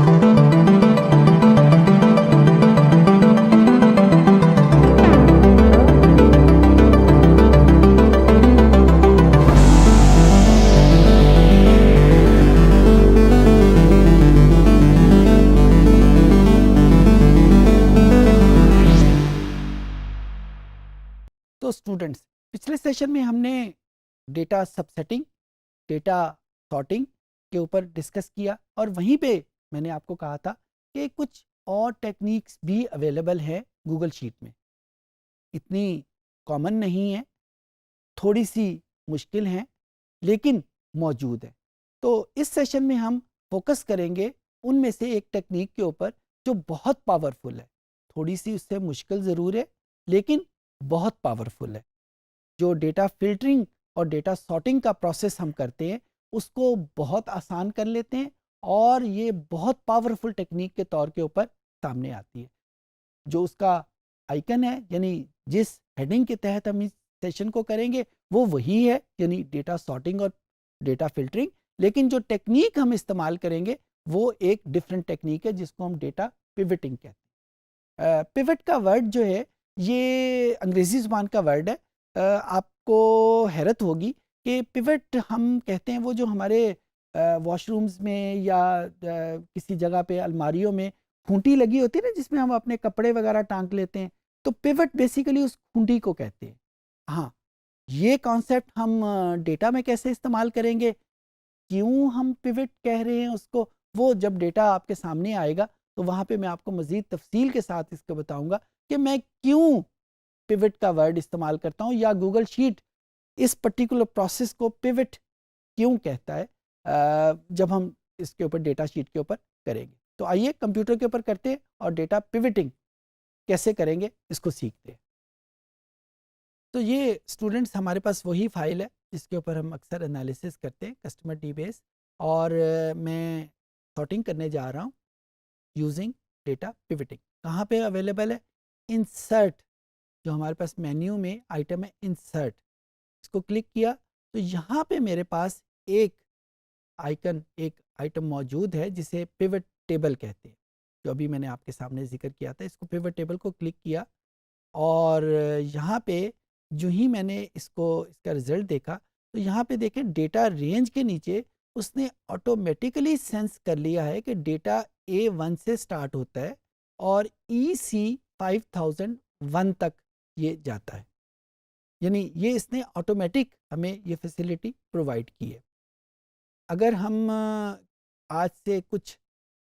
तो स्टूडेंट्स, पिछले सेशन में हमने डेटा सबसेटिंग, डेटा सॉर्टिंग के ऊपर डिस्कस किया और वहीं पे मैंने आपको कहा था कि कुछ और टेक्निक्स भी अवेलेबल है गूगल शीट में। इतनी कॉमन नहीं है, थोड़ी सी मुश्किल हैं, लेकिन मौजूद है। तो इस सेशन में हम फोकस करेंगे उनमें से एक टेक्निक के ऊपर जो बहुत पावरफुल है। थोड़ी सी उससे मुश्किल ज़रूर है, लेकिन बहुत पावरफुल है। जो डेटा फिल्टरिंग और डेटा सॉर्टिंग का प्रोसेस हम करते हैं उसको बहुत आसान कर लेते हैं और ये बहुत पावरफुल टेक्निक के तौर के ऊपर सामने आती है। जो उसका आइकन है, यानी जिस हेडिंग के तहत हम इस सेशन को करेंगे वो वही है, यानी डेटा सॉर्टिंग और डेटा फिल्टरिंग। लेकिन जो टेक्निक हम इस्तेमाल करेंगे वो एक डिफरेंट टेक्निक है जिसको हम डेटा पिवटिंग कहते हैं। पिवट का वर्ड जो है ये अंग्रेज़ी ज़ुबान का वर्ड है। आपको हैरत होगी कि पिवट हम कहते हैं वो जो हमारे वॉशरूम्स में या किसी जगह पे अलमारियों में खूंटी लगी होती है ना, जिसमें हम अपने कपड़े वगैरह टांग लेते हैं, तो पिवट बेसिकली उस खूंटी को कहते हैं। हाँ, ये कॉन्सेप्ट हम डेटा में कैसे इस्तेमाल करेंगे, क्यों हम पिवट कह रहे हैं उसको, वो जब डेटा आपके सामने आएगा तो वहाँ पे मैं आपको मज़ीद तफसील के साथ इसको बताऊंगा कि मैं क्यों पिवट का वर्ड इस्तेमाल करता हूँ या गूगल शीट इस पर्टिकुलर प्रोसेस को पिवट क्यों कहता है जब हम इसके ऊपर डेटा शीट के ऊपर करेंगे। तो आइए कंप्यूटर के ऊपर करते हैं और डेटा पिवटिंग कैसे करेंगे इसको सीखते हैं। तो ये स्टूडेंट्स हमारे पास वही फाइल है जिसके ऊपर हम अक्सर एनालिसिस करते हैं, कस्टमर डीबेस। और मैं सॉर्टिंग करने जा रहा हूँ यूजिंग डेटा पिवटिंग। कहाँ पे अवेलेबल है? इंसर्ट, जो हमारे पास मेन्यू में आइटम है इंसर्ट, इसको क्लिक किया तो यहाँ पे मेरे पास एक आइटम मौजूद है जिसे पिवट टेबल कहते हैं, जो अभी मैंने आपके सामने जिक्र किया था। इसको पिवट टेबल को क्लिक किया और यहाँ पे जो ही मैंने इसका रिज़ल्ट देखा तो यहाँ पे देखें डेटा रेंज के नीचे उसने ऑटोमेटिकली सेंस कर लिया है कि डेटा A1 से स्टार्ट होता है और EC 5001 तक ये जाता है। यानी ये इसने ऑटोमेटिक हमें ये फैसिलिटी प्रोवाइड की है। अगर हम आज से कुछ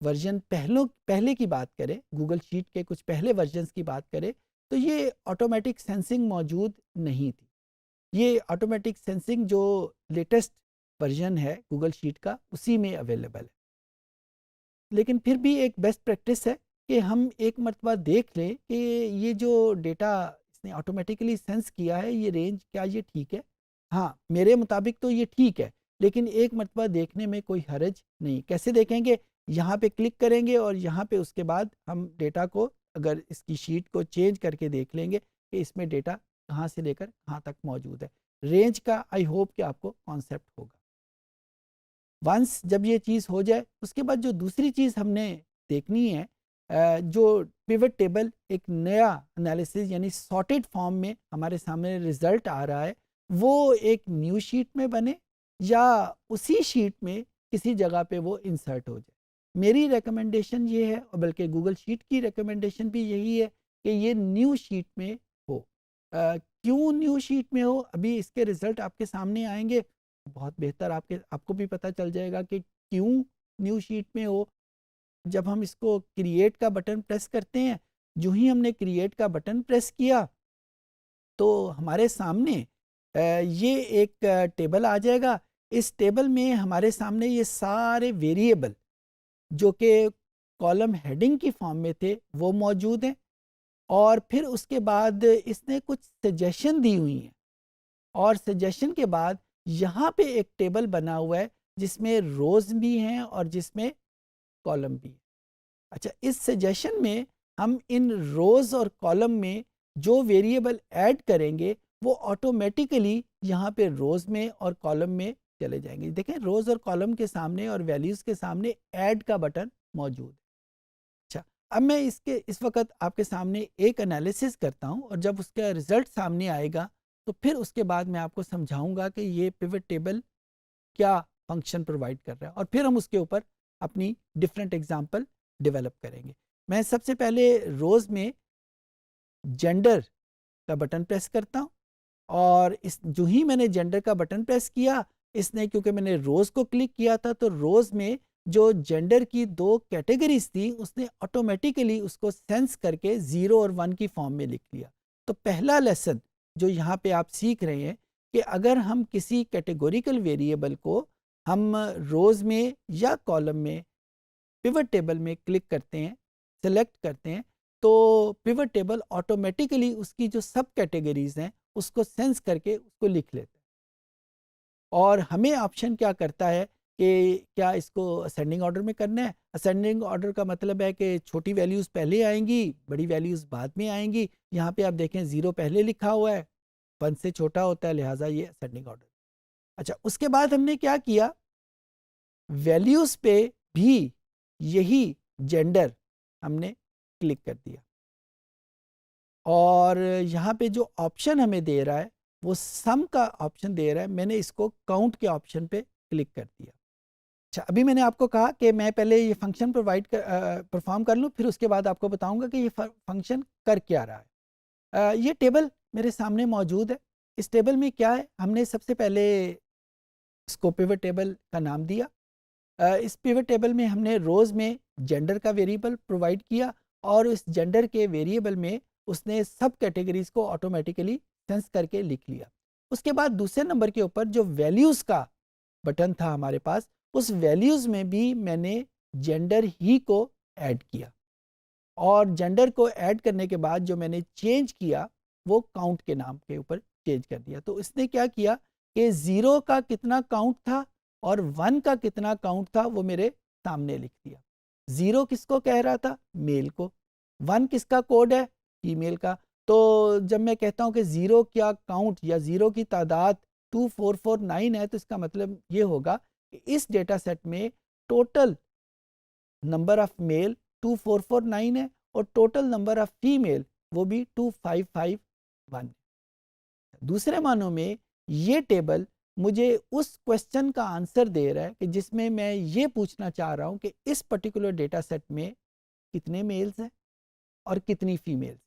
वर्जन पहले की बात करें, गूगल शीट के कुछ पहले वर्जन्स की बात करें, तो ये ऑटोमेटिक सेंसिंग मौजूद नहीं थी। ये ऑटोमेटिक सेंसिंग जो लेटेस्ट वर्जन है गूगल शीट का उसी में अवेलेबल है। लेकिन फिर भी एक बेस्ट प्रैक्टिस है कि हम एक मर्तबा देख लें कि ये जो डेटा इसने ऑटोमेटिकली सेंस किया है, ये रेंज क्या ये ठीक है? हाँ, मेरे मुताबिक तो ये ठीक है, लेकिन एक मर्तबा देखने में कोई हर्ज नहीं। कैसे देखेंगे? यहाँ पे क्लिक करेंगे और यहाँ पे उसके बाद हम डेटा को, अगर इसकी शीट को चेंज करके देख लेंगे कि इसमें डेटा कहाँ से लेकर कहाँ तक मौजूद है। रेंज का आई होप कि आपको कॉन्सेप्ट होगा। वंस जब ये चीज़ हो जाए उसके बाद जो दूसरी चीज़ हमने देखनी है, जो पिवट टेबल एक नया एनालिसिस यानी सॉर्टेड फॉर्म में हमारे सामने रिजल्ट आ रहा है, वो एक न्यू शीट में बने या उसी शीट में किसी जगह पे वो इंसर्ट हो जाए। मेरी रिकमेंडेशन ये है, और बल्कि गूगल शीट की रिकमेंडेशन भी यही है कि ये न्यू शीट में हो। क्यों न्यू शीट में हो, अभी इसके रिजल्ट आपके सामने आएंगे, बहुत बेहतर आपको भी पता चल जाएगा कि क्यों न्यू शीट में हो। जब हम इसको क्रिएट का बटन प्रेस करते हैं, जो ही हमने क्रिएट का बटन प्रेस किया तो हमारे सामने ये एक टेबल आ जाएगा। इस टेबल में हमारे सामने ये सारे वेरिएबल जो कि कॉलम हेडिंग की फॉर्म में थे वो मौजूद हैं, और फिर उसके बाद इसने कुछ सजेशन दी हुई हैं, और सजेशन के बाद यहाँ पे एक टेबल बना हुआ है जिसमें रोज़ भी हैं और जिसमें कॉलम भी है। अच्छा, इस सजेशन में हम इन रोज़ और कॉलम में जो वेरिएबल ऐड करेंगे वो ऑटोमेटिकली यहाँ पे रोज़ में और कॉलम में चले जाएंगे। देखें, रोज़ और कॉलम के सामने और वैल्यूज़ के सामने ऐड का बटन मौजूद है। अच्छा, अब मैं इस वक्त आपके सामने एक एनालिसिस करता हूँ और जब उसका रिजल्ट सामने आएगा तो फिर उसके बाद मैं आपको समझाऊंगा कि ये पिवट टेबल क्या फंक्शन प्रोवाइड कर रहा है और फिर हम उसके ऊपर अपनी डिफरेंट एग्जांपल डेवलप करेंगे। मैं सबसे पहले रोज़ में जेंडर का बटन प्रेस करता हूँ और इस जो ही मैंने जेंडर का बटन प्रेस किया, इसने क्योंकि मैंने रोज़ को क्लिक किया था तो रोज़ में जो जेंडर की 2 कैटेगरीज थी उसने ऑटोमेटिकली उसको सेंस करके 0 और 1 की फॉर्म में लिख लिया। तो पहला लेसन जो यहाँ पे आप सीख रहे हैं कि अगर हम किसी कैटेगोरिकल वेरिएबल को हम रोज़ में या कॉलम में पिवट टेबल में क्लिक करते हैं, सेलेक्ट करते हैं, तो पिवट टेबल ऑटोमेटिकली उसकी जो सब कैटेगरीज हैं उसको सेंस करके उसको लिख लेता है। और हमें ऑप्शन क्या करता है कि क्या इसको असेंडिंग ऑर्डर में करना है। असेंडिंग ऑर्डर का मतलब है कि छोटी वैल्यूज़ पहले आएंगी, बड़ी वैल्यूज़ बाद में आएंगी। यहाँ पे आप देखें 0 पहले लिखा हुआ है, 1 से छोटा होता है, लिहाजा ये असेंडिंग ऑर्डर। अच्छा, उसके बाद हमने क्या किया, वैल्यूज़ पे भी यही जेंडर हमने क्लिक कर दिया और यहाँ पे जो ऑप्शन हमें दे रहा है वो सम का ऑप्शन दे रहा है, मैंने इसको काउंट के ऑप्शन पे क्लिक कर दिया। अच्छा, अभी मैंने आपको कहा कि मैं पहले ये फंक्शन परफॉर्म कर लूँ, फिर उसके बाद आपको बताऊंगा कि ये फंक्शन कर क्या रहा है। ये टेबल मेरे सामने मौजूद है। इस टेबल में क्या है, हमने सबसे पहले इसको पिवट टेबल का नाम दिया। इस पिवट टेबल में हमने रोज़ में जेंडर का वेरिएबल प्रोवाइड किया और इस जेंडर के वेरिएबल में उसने सब कैटेगरीज को ऑटोमेटिकली सेंस करके लिख लिया। उसके बाद दूसरे नंबर के ऊपर जो वैल्यूज़ का बटन था हमारे पास, उस वैल्यूज़ में भी मैंने जेंडर ही को ऐड किया और जेंडर को ऐड करने के बाद जो मैंने चेंज किया वो काउंट के नाम के ऊपर चेंज कर दिया। तो इसने क्या किया कि 0 का कितना काउंट था और 1 का कितना काउंट था वो मेरे सामने लिख दिया। 0 किसको कह रहा था, मेल को। 1 किसका कोड है, फीमेल का। तो जब मैं कहता हूँ कि 0 क्या काउंट या 0 की तादाद 2449 है तो इसका मतलब ये होगा कि इस डेटा सेट में टोटल नंबर ऑफ मेल 2449 है और टोटल नंबर ऑफ फीमेल वो भी 2551। दूसरे मानों में ये टेबल मुझे उस क्वेश्चन का आंसर दे रहा है कि जिसमें मैं ये पूछना चाह रहा हूँ कि इस पर्टिकुलर डेटा सेट में कितने मेल्स हैं और कितनी फीमेल्स।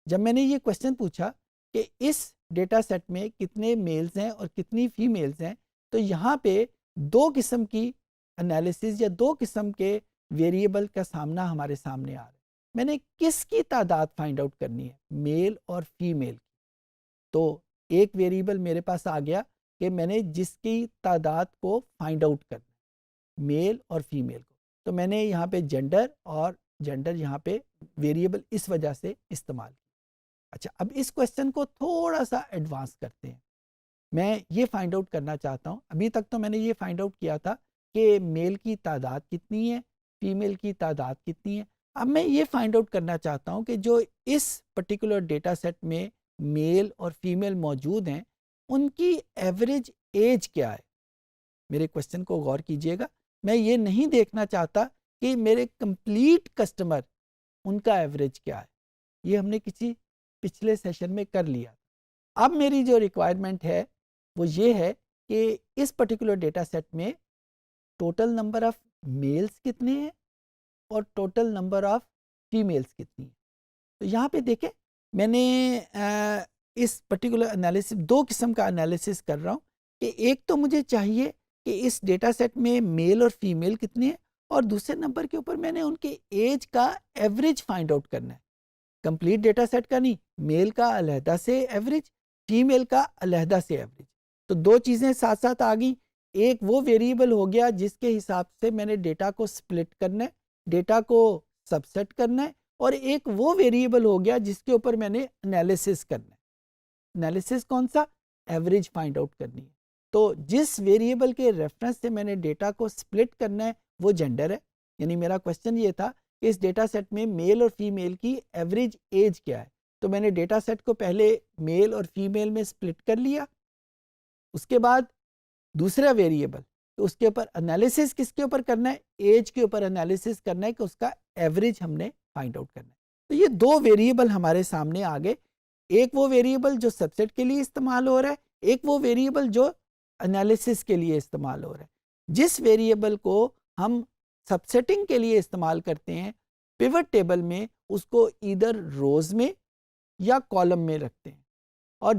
जब मैंने ये क्वेश्चन पूछा कि इस डेटा सेट में कितने मेल्स हैं और कितनी फीमेल्स हैं, तो यहाँ पे 2 किस्म की एनालिसिस या 2 किस्म के वेरिएबल का सामना हमारे सामने आ रहा है। मैंने किसकी तादाद फाइंड आउट करनी है, मेल और फीमेल की। तो एक वेरिएबल मेरे पास आ गया कि मैंने जिसकी तादाद को फाइंड आउट करना है, मेल और फीमेल को। तो मैंने यहाँ पे जेंडर यहाँ पे वेरिएबल इस वजह से इस्तेमाल किया। अच्छा, अब इस क्वेश्चन को थोड़ा सा एडवांस करते हैं। मैं ये फाइंड आउट करना चाहता हूँ, अभी तक तो मैंने ये फाइंड आउट किया था कि मेल की तादाद कितनी है, फीमेल की तादाद कितनी है। अब मैं ये फाइंड आउट करना चाहता हूँ कि जो इस पर्टिकुलर डेटा सेट में मेल और फीमेल मौजूद हैं उनकी एवरेज एज क्या है। मेरे क्वेश्चन को गौर कीजिएगा, मैं ये नहीं देखना चाहता कि मेरे कंप्लीट कस्टमर उनका एवरेज क्या है, ये हमने किसी पिछले सेशन में कर लिया। अब मेरी जो रिक्वायरमेंट है वो ये है कि इस पर्टिकुलर डेटा सेट में टोटल नंबर ऑफ मेल्स कितने हैं और टोटल नंबर ऑफ फीमेल्स कितनी है। तो यहाँ पे देखें, मैंने इस पर्टिकुलर एनालिसिस 2 किस्म का एनालिसिस कर रहा हूँ कि एक तो मुझे चाहिए कि इस डेटा सेट में मेल और फीमेल कितने हैं और दूसरे नंबर के ऊपर मैंने उनके एज का एवरेज फाइंड आउट करना है। कंप्लीट डेटा सेट का नहीं, मेल का अलहदा से एवरेज, फीमेल का अलहदा से एवरेज। तो 2 चीज़ें साथ साथ आ गई। एक वो वेरिएबल हो गया जिसके हिसाब से मैंने डेटा को स्प्लिट करना है, डेटा को सबसेट करना है, और एक वो वेरिएबल हो गया जिसके ऊपर मैंने एनालिसिस करना है। एनालिसिस कौन सा, एवरेज फाइंड आउट करनी है। तो जिस वेरिएबल के रेफरेंस से मैंने डेटा को स्प्लिट करना है वो जेंडर है। यानी मेरा क्वेश्चन ये था कि इस डेटा सेट में मेल और फीमेल की एवरेज एज क्या है। तो मैंने डेटा सेट को पहले मेल और फीमेल में स्प्लिट कर लिया। उसके बाद दूसरा वेरिएबल तो उसके ऊपर एनालिसिस किसके ऊपर करना है, एज के ऊपर एनालिसिस करना है कि उसका एवरेज हमने फाइंड आउट करना है। तो ये दो वेरिएबल हमारे सामने आ गए, एक वो वेरिएबल जो सबसेट के लिए इस्तेमाल हो रहा है, एक वो वेरिएबल जो एनालिसिस के लिए इस्तेमाल हो रहा है। जिस वेरिएबल को हम सबसेटिंग के लिए इस्तेमाल करते हैं पिवट टेबल में, उसको इधर रोज में या कॉलम में रखते हैं, और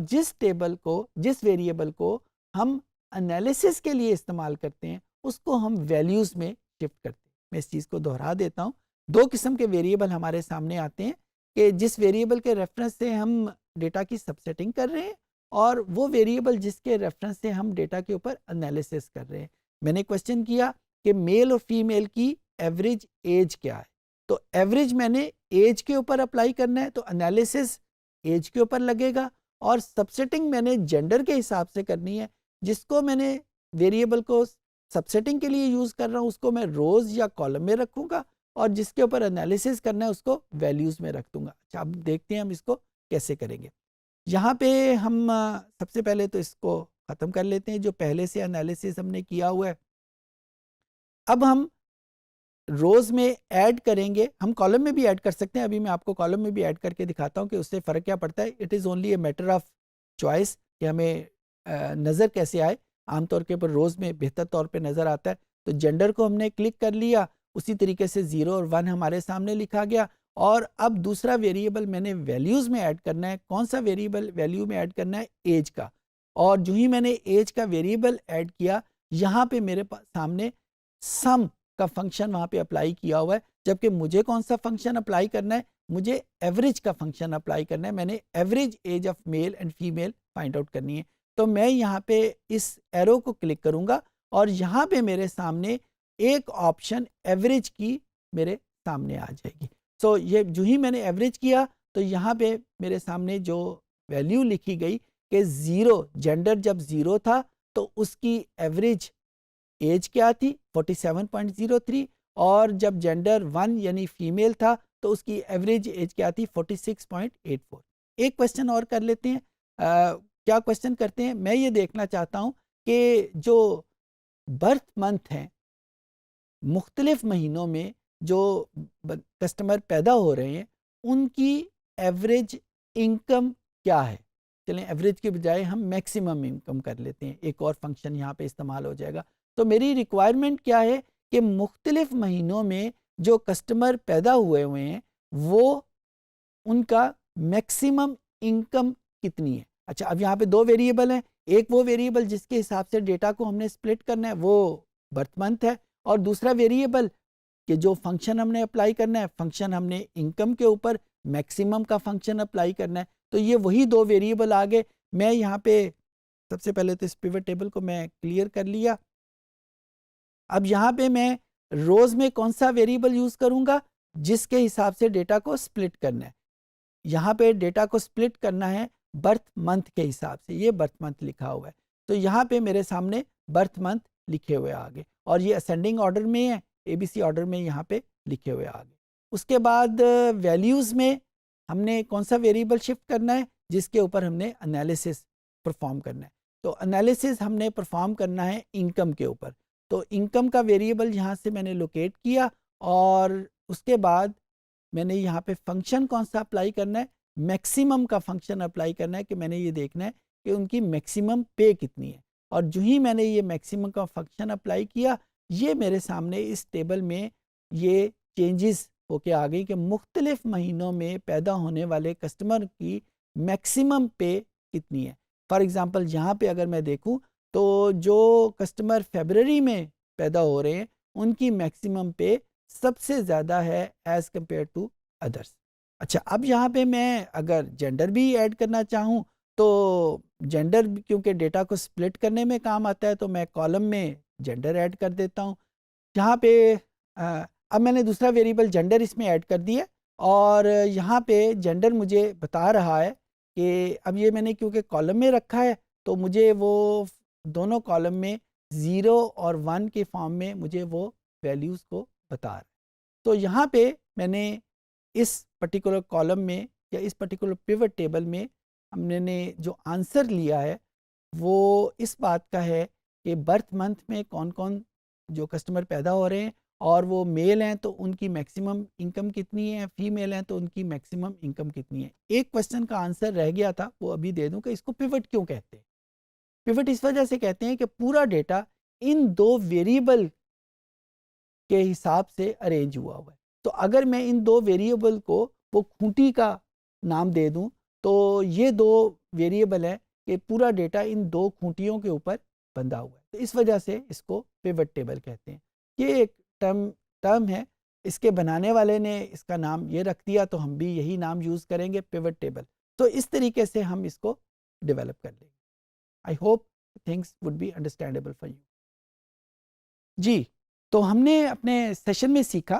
जिस वेरिएबल को हम एनालिसिस के लिए इस्तेमाल करते हैं उसको हम वैल्यूज में शिफ्ट करते हैं। मैं इस चीज़ को दोहरा देता हूँ, दो किस्म के वेरिएबल हमारे सामने आते हैं कि जिस वेरिएबल के रेफरेंस से हम डेटा की सबसेटिंग कर रहे हैं, और वो वेरिएबल जिसके रेफरेंस से हम डेटा के ऊपर एनालिसिस कर रहे हैं। मैंने क्वेश्चन किया कि मेल और फीमेल की एवरेज एज क्या है, तो एवरेज मैंने एज के ऊपर अप्लाई करना है, तो एनालिसिस एज के ऊपर लगेगा, और सबसेटिंग मैंने जेंडर के हिसाब से करनी है। जिसको मैंने वेरिएबल को सबसेटिंग के लिए यूज़ कर रहा हूँ उसको मैं रोज़ या कॉलम में रखूँगा, और जिसके ऊपर एनालिसिस करना है उसको वैल्यूज़ में रख दूँगा। अच्छा, अब देखते हैं हम इसको कैसे करेंगे। यहाँ पे हम सबसे पहले तो इसको ख़त्म कर लेते हैं जो पहले से एनालिसिस हमने किया हुआ है। अब हम रोज में ऐड करेंगे, हम कॉलम में भी ऐड कर सकते हैं, अभी मैं आपको कॉलम में भी ऐड करके दिखाता हूं कि उससे फ़र्क क्या पड़ता है। It is only a matter of choice कि हमें नज़र कैसे आए। आमतौर के ऊपर रोज़ में बेहतर तौर पे नज़र आता है। तो जेंडर को हमने क्लिक कर लिया, उसी तरीके से 0 और 1 हमारे सामने लिखा गया। और अब दूसरा वेरिएबल मैंने वैल्यूज़ में ऐड करना है। कौन सा वेरिएबल वैल्यू में ऐड करना है? एज का। और जो ही मैंने एज का वेरिएबल ऐड किया, यहाँ पे मेरे पास सामने सम का फंक्शन वहाँ पे अप्लाई किया हुआ है, जबकि मुझे कौन सा फंक्शन अप्लाई करना है? मुझे एवरेज का फंक्शन अप्लाई करना है। मैंने average age of male and female find out करनी है। तो मैं यहाँ पे इस एरो को क्लिक करूँगा और यहाँ पे मेरे सामने एक ऑप्शन एवरेज की मेरे सामने आ जाएगी। सो ये जो ही मैंने एवरेज किया तो यहाँ पे मेरे सामने जो वैल्यू लिखी गई कि 0, जेंडर जब 0 था तो उसकी एवरेज एज क्या थी? 47.03, और जब जेंडर 1 यानी फीमेल था तो उसकी एवरेज एज क्या थी? 46.84। एक क्वेश्चन और कर लेते हैं। क्या क्वेश्चन करते हैं? मैं ये देखना चाहता हूँ कि जो बर्थ मंथ हैं, मुख्तलिफ महीनों में जो कस्टमर पैदा हो रहे हैं उनकी एवरेज इनकम क्या है। चलें एवरेज के बजाय हम मैक्सिमम इनकम कर लेते हैं, एक और फंक्शन यहाँ पे इस्तेमाल हो जाएगा। तो मेरी रिक्वायरमेंट क्या है कि मुख्तलिफ महीनों में जो कस्टमर पैदा हुए हैं वो उनका मैक्सिमम इनकम कितनी है। अच्छा, अब यहाँ पे दो वेरिएबल हैं, एक वो वेरिएबल जिसके हिसाब से डेटा को हमने स्प्लिट करना है वो बर्थ मंथ है, और दूसरा वेरिएबल कि जो फंक्शन हमने अप्लाई करना है, फंक्शन हमने इनकम के ऊपर मैक्सिमम का फंक्शन अप्लाई करना है। तो ये वही दो वेरिएबल आ गए। मैं यहाँ पे सबसे पहले तो इस पिवट टेबल को मैं क्लियर कर लिया। अब यहाँ पे मैं रोज में कौन सा वेरिएबल यूज करूँगा? जिसके हिसाब से डेटा को स्प्लिट करना है। यहाँ पे डेटा को स्प्लिट करना है बर्थ मंथ के हिसाब से, ये बर्थ मंथ लिखा हुआ है। तो यहाँ पे मेरे सामने बर्थ मंथ लिखे हुए आ गए, और ये असेंडिंग ऑर्डर में है, ABC ऑर्डर में यहाँ पे लिखे हुए आ गए। उसके बाद वैल्यूज़ में हमने कौन सा वेरिएबल शिफ्ट करना है? जिसके ऊपर हमने एनालिसिस परफॉर्म करना है। तो एनालिसिस हमने परफॉर्म करना है इनकम के ऊपर। तो इनकम का वेरिएबल यहाँ से मैंने लोकेट किया, और उसके बाद मैंने यहाँ पे फंक्शन कौन सा अप्लाई करना है? मैक्सिमम का फंक्शन अप्लाई करना है कि मैंने ये देखना है कि उनकी मैक्सिमम पे कितनी है। और जो ही मैंने ये मैक्सिमम का फंक्शन अप्लाई किया, ये मेरे सामने इस टेबल में ये चेंजेस होके आ गई कि मुख्तलिफ महीनों में पैदा होने वाले कस्टमर की मैक्सिमम पे कितनी है। फॉर एग्ज़ाम्पल यहाँ पे अगर मैं देखूँ तो जो कस्टमर फरवरी में पैदा हो रहे हैं उनकी मैक्सिमम पे सबसे ज़्यादा है एज़ कम्पेयर टू अदर्स। अच्छा, अब यहाँ पे मैं अगर जेंडर भी ऐड करना चाहूँ तो जेंडर क्योंकि डेटा को स्प्लिट करने में काम आता है तो मैं कॉलम में जेंडर ऐड कर देता हूँ। यहाँ पे अब मैंने दूसरा वेरिएबल जेंडर इसमें ऐड कर दिया, और यहाँ पे जेंडर मुझे बता रहा है कि अब ये मैंने क्योंकि कॉलम में रखा है तो मुझे वो दोनों कॉलम में 0 और 1 के फॉर्म में मुझे वो वैल्यूज़ को बता रहा है। तो यहाँ पे मैंने इस पर्टिकुलर कॉलम में या इस पर्टिकुलर पिवट टेबल में हमने जो आंसर लिया है वो इस बात का है कि बर्थ मंथ में कौन कौन जो कस्टमर पैदा हो रहे हैं, और वो मेल हैं तो उनकी मैक्सिमम इनकम कितनी है, फीमेल हैं तो उनकी मैक्सिमम इनकम कितनी है। एक क्वेश्चन का आंसर रह गया था, वो अभी दे दूं कि इसको पिवट क्यों कहते हैं। पिवट इस वजह से कहते हैं कि पूरा डेटा इन दो वेरिएबल के हिसाब से अरेंज हुआ हुआ है। तो अगर मैं इन दो वेरिएबल को वो खूंटी का नाम दे दूं, तो ये दो वेरिएबल है कि पूरा डेटा इन दो खूंटियों के ऊपर बंधा हुआ है। तो इस वजह से इसको पिवट टेबल कहते हैं। ये एक टर्म है, इसके बनाने वाले ने इसका नाम ये रख दिया, तो हम भी यही नाम यूज़ करेंगे, पिवट टेबल। तो इस तरीके से हम इसको डेवलप कर लेंगे। I hope things would be understandable for you. जी, तो हमने अपने सेशन में सीखा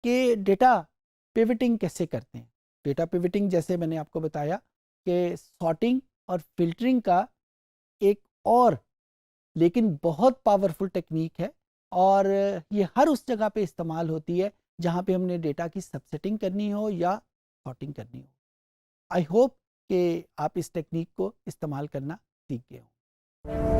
कि डेटा पिवटिंग कैसे करते हैं। डेटा पिवटिंग जैसे मैंने आपको बताया कि सॉर्टिंग और फिल्टरिंग का एक और लेकिन बहुत पावरफुल टेक्निक है, और ये हर उस जगह पे इस्तेमाल होती है जहाँ पे हमने डेटा की सबसेटिंग करनी हो या सॉर्टिंग करनी हो। आई होप कि आप इस टेक्निक को इस्तेमाल करना सीख गए हों।